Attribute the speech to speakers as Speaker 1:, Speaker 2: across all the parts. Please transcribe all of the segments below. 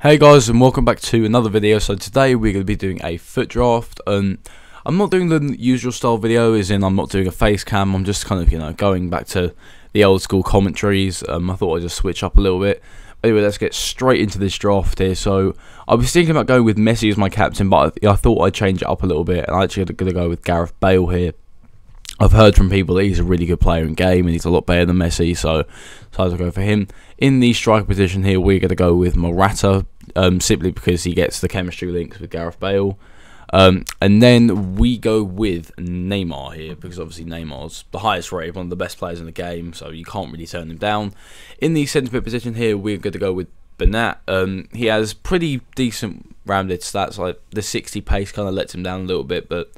Speaker 1: Hey guys, and welcome back to another video. So today we're going to be doing a FUT draft. I'm not doing the usual style video, as in I'm not doing a face cam. I'm just kind of, going back to the old school commentaries. I thought I'd just switch up a little bit. Anyway, let's get straight into this draft here. So I was thinking about going with Messi as my captain, but I thought I'd change it up a little bit. And I'm actually going to go with Gareth Bale here. I've heard from people that he's a really good player in game and he's a lot better than Messi, so I'll go for him. In the striker position here, we're going to go with Morata, simply because he gets the chemistry links with Gareth Bale. And then we go with Neymar here, because obviously Neymar's the highest rated, one of the best players in the game, so you can't really turn him down. In the centre mid position here, we're going to go with Bernat. He has pretty decent rounded stats, like the 60 pace kind of lets him down a little bit, but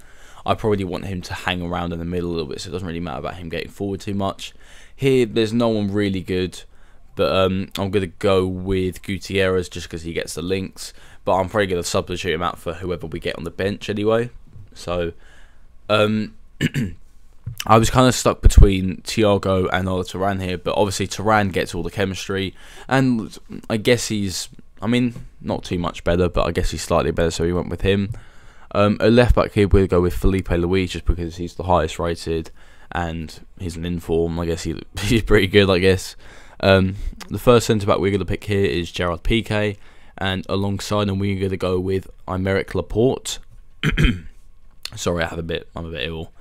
Speaker 1: I probably want him to hang around in the middle a little bit, so it doesn't really matter about him getting forward too much. Here, there's no one really good, but I'm going to go with Gutierrez just because he gets the links, but I'm probably going to substitute him out for whoever we get on the bench anyway. So, I was kind of stuck between Thiago and Ola Turan here, but obviously Turan gets all the chemistry, and I guess he's, not too much better, but I guess he's slightly better, so we went with him. A left back here, we'll go with Felipe Luis just because he's the highest rated and he's an inform. I guess he's pretty good, I guess. The first centre back we're going to pick here is Gerard Piqué, and alongside him we're going to go with Aymeric Laporte. Sorry, I'm a bit ill.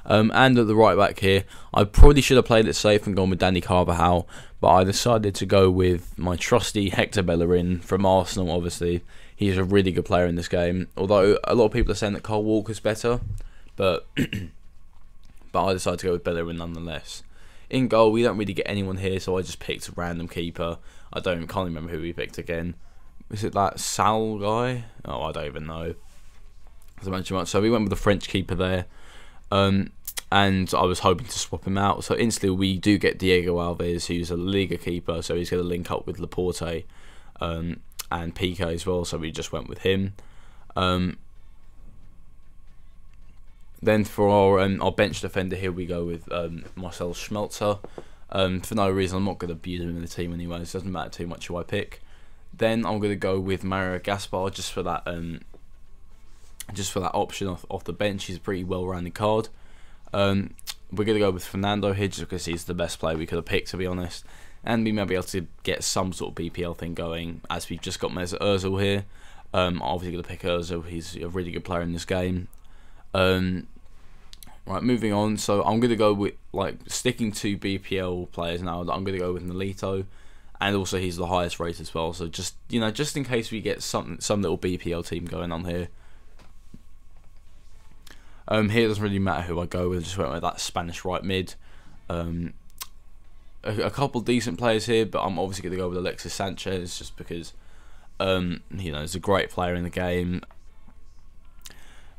Speaker 1: And at the right back here, I probably should have played it safe and gone with Danny Carvajal, but I decided to go with my trusty Hector Bellerin from Arsenal. Obviously, he's a really good player in this game, although a lot of people are saying that Cole Walker's better, but I decided to go with Bellerin nonetheless. In goal, we don't really get anyone here, so I just picked a random keeper. I can't remember who we picked again. Is it that Sal guy? Oh, I don't even know. Doesn't matter too much. So we went with the French keeper there. And I was hoping to swap him out. So instantly we do get Diego Alves, who's a Liga keeper, so he's going to link up with Laporte and Piqué as well, so we just went with him. Then for our bench defender here, we go with Marcel Schmelzer. For no reason, I'm not going to abuse him in the team anyway, so it doesn't matter too much who I pick. Then I'm going to go with Mario Gaspar just for that option off the bench. He's a pretty well-rounded card. We're going to go with Fernando here just because he's the best player we could have picked, to be honest. And we may be able to get some sort of BPL thing going, as we've just got Mesut Ozil here. I'm obviously going to pick Ozil. He's a really good player in this game. Right, moving on. So I'm going to go with, sticking to BPL players now. I'm going to go with Nolito. And also he's the highest rated as well. So just in case we get some little BPL team going on here. Here it doesn't really matter who I go with. I just went with that Spanish right mid. A couple decent players here, but I'm obviously going to go with Alexis Sanchez just because he's a great player in the game.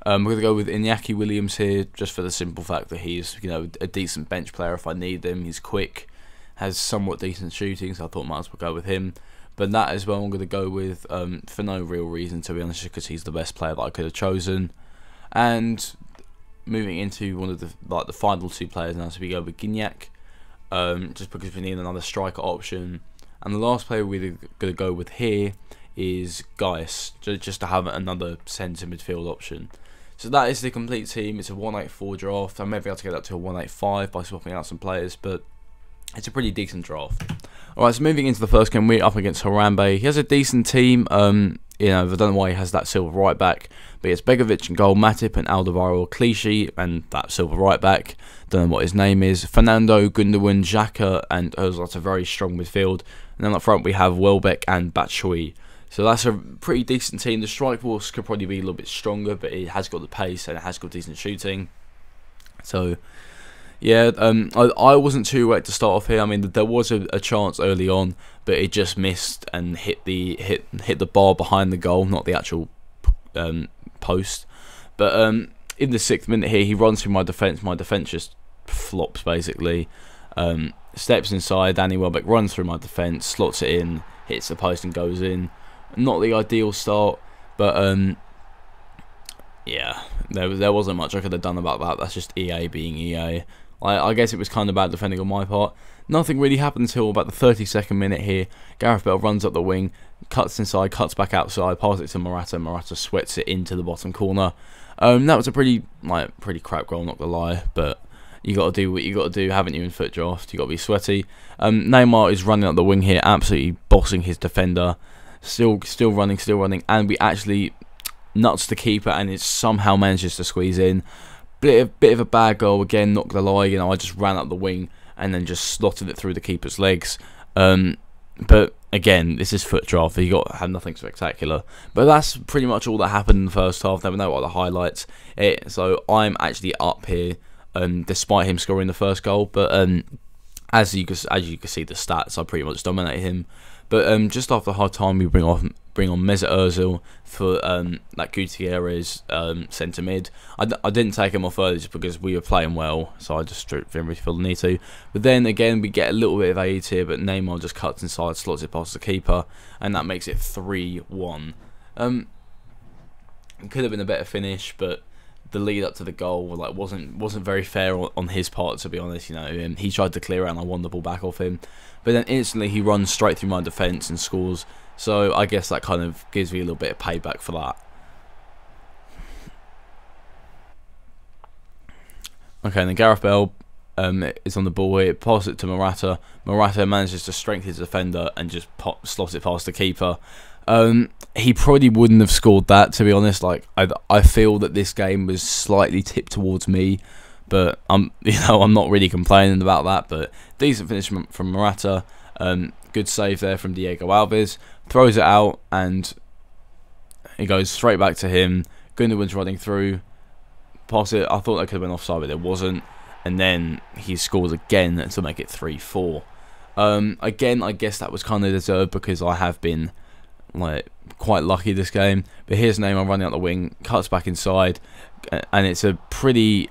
Speaker 1: We're going to go with Iñaki Williams here just for the simple fact that he's a decent bench player if I need him. He's quick, has somewhat decent shooting, so I thought I might as well go with him. But that as well I'm going to go with for no real reason, to be honest, because he's the best player that I could have chosen. And moving into one of the final two players now, so we go with Gignac, just because we need another striker option. And the last player we're going to go with here is Gais, just to have another centre midfield option. So that is the complete team. It's a 184 draft. I may be able to get that to a 185 by swapping out some players, but it's a pretty decent draft. Alright, so moving into the first game, we're up against Harambe. He has a decent team. I don't know why he has that silver right back, but it's Begovic in goal, Matip and Alderweireld, Clichy and that silver right back. Don't know what his name is. Fernando, Gundogan, Xhaka and Ozil, a very strong midfield. And then up front we have Welbeck and Batshuayi. So that's a pretty decent team. The strike force could probably be a little bit stronger, but it has got the pace and it has got decent shooting. So yeah, I wasn't too wet to start off here. There was a chance early on, but it just missed and hit the bar behind the goal, not the actual post. But in the 6th minute here, he runs through my defence. My defence just flops basically. Steps inside. Danny Welbeck runs through my defence, slots it in, hits the post and goes in. Not the ideal start, but yeah, there wasn't much I could have done about that. That's just EA being EA. I guess it was kind of bad defending on my part. Nothing really happened until about the 32nd minute here. Gareth Bale runs up the wing, cuts inside, cuts back outside, passes it to Morata. Morata sweats it into the bottom corner. That was a pretty crap goal, not gonna lie, but you got to do what you got to do, haven't you, in FUT Draft? You got to be sweaty. Neymar is running up the wing here, absolutely bossing his defender. Still running, and we actually nuts the keeper, and it somehow manages to squeeze in. Bit of a bad goal again, not gonna lie. I just ran up the wing and then just slotted it through the keeper's legs. But again, this is FUT Draft. You got to have nothing spectacular. But that's pretty much all that happened in the first half. There were no other highlights. So I'm actually up here, despite him scoring the first goal. But as you can see the stats, I pretty much dominate him. But just after half time, we bring on Mesut Ozil for that Gutierrez centre mid. I didn't take him off early just because we were playing well, so I just didn't really feel the need to. But then again, we get a little bit of aid here, but Neymar just cuts inside, slots it past the keeper, and that makes it 3-1. It could have been a better finish, but the lead up to the goal wasn't very fair on his part, to be honest. He tried to clear out and I won the ball back off him, but then instantly he runs straight through my defence and scores. So I guess that kind of gives me a little bit of payback for that. Okay, and then Gareth Bale is on the ball here, passes it to Morata. Morata manages to strengthen his defender and just slots it past the keeper. He probably wouldn't have scored that, to be honest. I feel that this game was slightly tipped towards me, but I'm not really complaining about that. But decent finish from Morata. Good save there from Diego Alves. Throws it out and it goes straight back to him. Gundogan's running through. Pass it. I thought that could have been offside, but it wasn't. And then he scores again to make it 3-4. Again, I guess that was kind of deserved because I have been quite lucky this game. But here's Neymar running out the wing, cuts back inside, and it's a pretty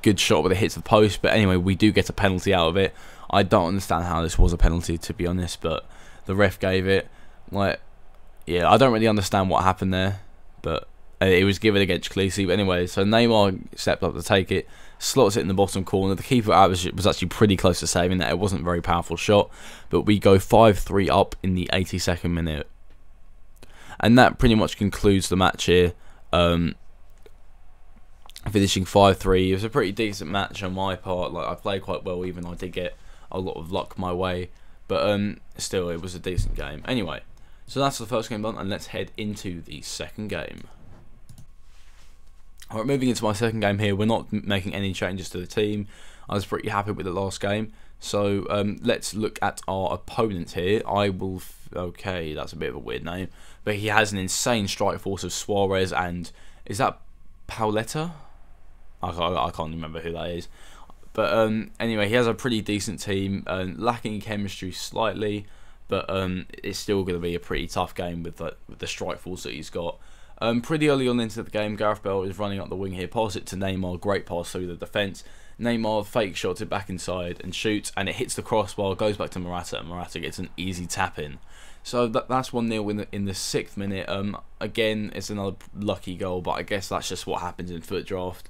Speaker 1: good shot, but it hits the post. But anyway, we do get a penalty out of it. I don't understand how this was a penalty, to be honest, but the ref gave it. Yeah, I don't really understand what happened there, but it was given against Khaleesi. But anyway, so Neymar stepped up to take it, slots it in the bottom corner. The keeper was actually pretty close to saving that. It wasn't a very powerful shot, but we go 5-3 up in the 82nd minute. And that pretty much concludes the match here. Finishing 5-3. It was a pretty decent match on my part. I played quite well, even though I did get a lot of luck my way. But still, it was a decent game. Anyway, so that's the first game done, and let's head into the second game. Alright, moving into my second game here, we're not making any changes to the team. I was pretty happy with the last game. So let's look at our opponent here. Okay, that's a bit of a weird name. But he has an insane strike force of Suarez and... Is that Pauletta? I can't remember who that is. But anyway, he has a pretty decent team, lacking chemistry slightly, but it's still going to be a pretty tough game with the strike force that he's got. Pretty early on into the game, Gareth Bale is running up the wing here, pass it to Neymar, great pass through the defence. Neymar fake shots it back inside and shoots, and it hits the crossbar, goes back to Morata, and Morata gets an easy tap in. So that's 1-0 in the 6th minute. Again, it's another lucky goal, but I guess that's just what happens in FUT Draft.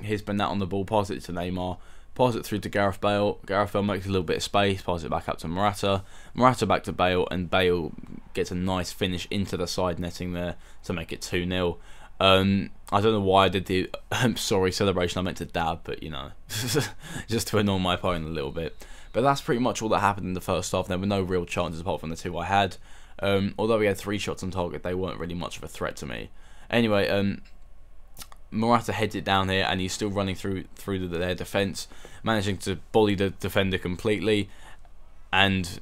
Speaker 1: Here's Bernat on the ball, pass it to Neymar, pass it through to Gareth Bale. Gareth Bale makes a little bit of space, pass it back up to Morata. Morata back to Bale, and Bale gets a nice finish into the side netting there to make it 2-0. I don't know why I did the sorry celebration. I meant to dab, but just to annoy my opponent a little bit. But that's pretty much all that happened in the first half. There were no real chances apart from the two I had. Although we had 3 shots on target, they weren't really much of a threat to me. Anyway, Morata heads it down here, and he's still running through their defence, managing to bully the defender completely. And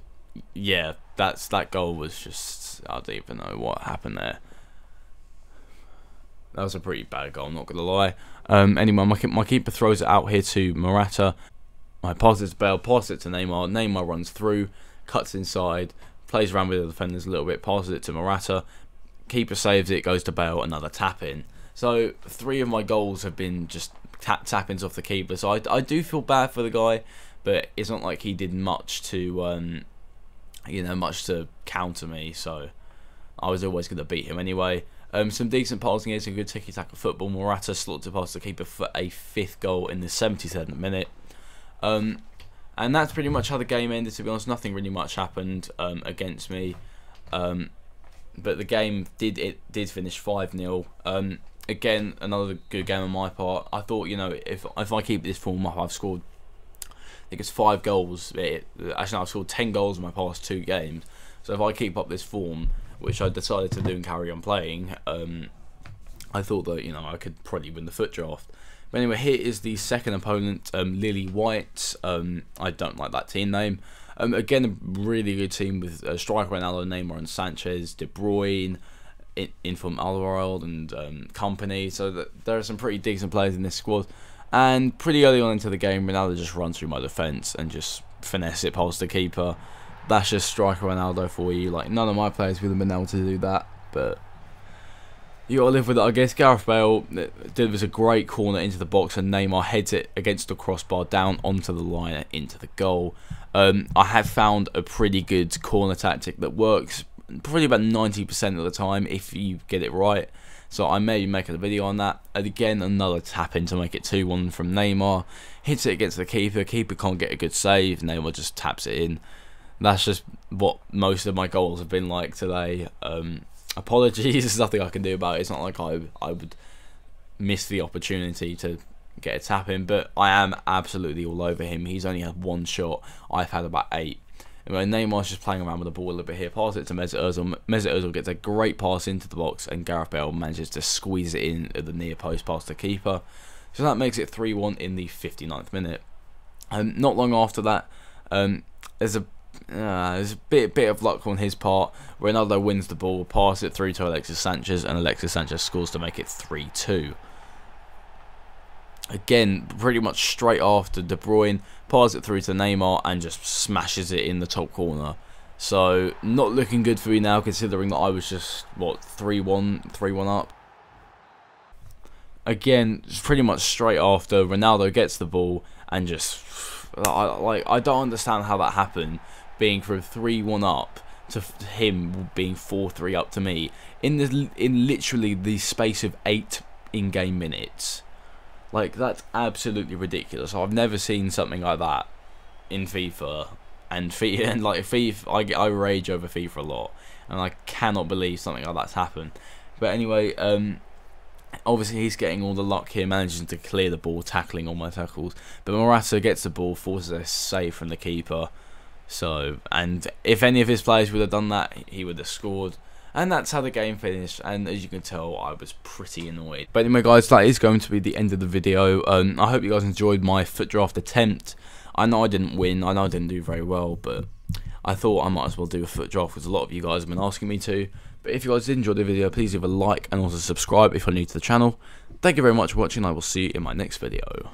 Speaker 1: yeah, that goal was just, I don't even know what happened there. That was a pretty bad goal, not gonna lie. Anyway, my keeper throws it out here to Morata. I pass it to Bale, pass it to Neymar. Neymar runs through, cuts inside, plays around with the defenders a little bit, passes it to Morata. Keeper saves it, goes to Bale, another tap in. So 3 of my goals have been just tap-ins off the keeper. So I do feel bad for the guy, but it's not like he did much to much to counter me. So I was always going to beat him anyway. Some decent passing here, some good tiki-taka football. Morata slotted past the keeper for a 5th goal in the 77th minute. And that's pretty much how the game ended, to be honest. Nothing really much happened against me. But the game did finish 5-0. Again, another good game on my part. I thought, you know, if I keep this form up, I've scored, I think it's 5 goals. Actually, I've scored 10 goals in my past 2 games. So if I keep up this form, which I decided to do and carry on playing, I thought that, you know, I could probably win the FUT draft. But anyway, here is the second opponent, Lily White. I don't like that team name. Again, a really good team with striker Ronaldo, Neymar and Sanchez, De Bruyne, in from Alderweireld and company. So that there are some pretty decent players in this squad. And pretty early on into the game, Ronaldo just runs through my defence and just finesse it past the keeper. That's just striker Ronaldo for you. Like, none of my players would have been able to do that, but you gotta live with it, I guess. Gareth Bale delivers a great corner into the box, and Neymar heads it against the crossbar down onto the line and into the goal. I have found a pretty good corner tactic that works probably about 90% of the time if you get it right. So I may be making a video on that. And again, another tap in to make it 2-1 from Neymar. Hits it against the keeper. Keeper can't get a good save. Neymar just taps it in. That's just what most of my goals have been like today. Apologies, there's nothing I can do about it. It's not like I would miss the opportunity to get a tap in, but I am absolutely all over him. He's only had 1 shot. I've had about 8. Anyway, Neymar's just playing around with the ball a little bit here. Pass it to Mesut Ozil. Mesut Ozil gets a great pass into the box, and Gareth Bale manages to squeeze it in at the near post past the keeper. So that makes it 3-1 in the 59th minute. Not long after that, there's a bit of luck on his part. Ronaldo wins the ball, passes it through to Alexis Sanchez, and Alexis Sanchez scores to make it 3-2. Again, pretty much straight after, De Bruyne passes it through to Neymar and just smashes it in the top corner. So, not looking good for me now, considering that I was just, what, 3-1 up. Again, pretty much straight after, Ronaldo gets the ball and just, I don't understand how that happened, being from 3-1 up to him being 4-3 up to me in literally the space of 8 in-game minutes. Like, that's absolutely ridiculous. I've never seen something like that in FIFA. And like FIFA, I rage over FIFA a lot, and I cannot believe something like that's happened. But anyway, obviously he's getting all the luck here, managing to clear the ball, tackling all my tackles. But Morata gets the ball, forces a save from the keeper. So, and if any of his players would have done that, he would have scored. And that's how the game finished, and as you can tell, I was pretty annoyed. But anyway guys, that is going to be the end of the video. I hope you guys enjoyed my FUT draft attempt. I know I didn't win, I know I didn't do very well, but I thought I might as well do a FUT draft because a lot of you guys have been asking me to. But if you guys did enjoy the video, please leave a like and also subscribe if you're new to the channel. Thank you very much for watching, I will see you in my next video.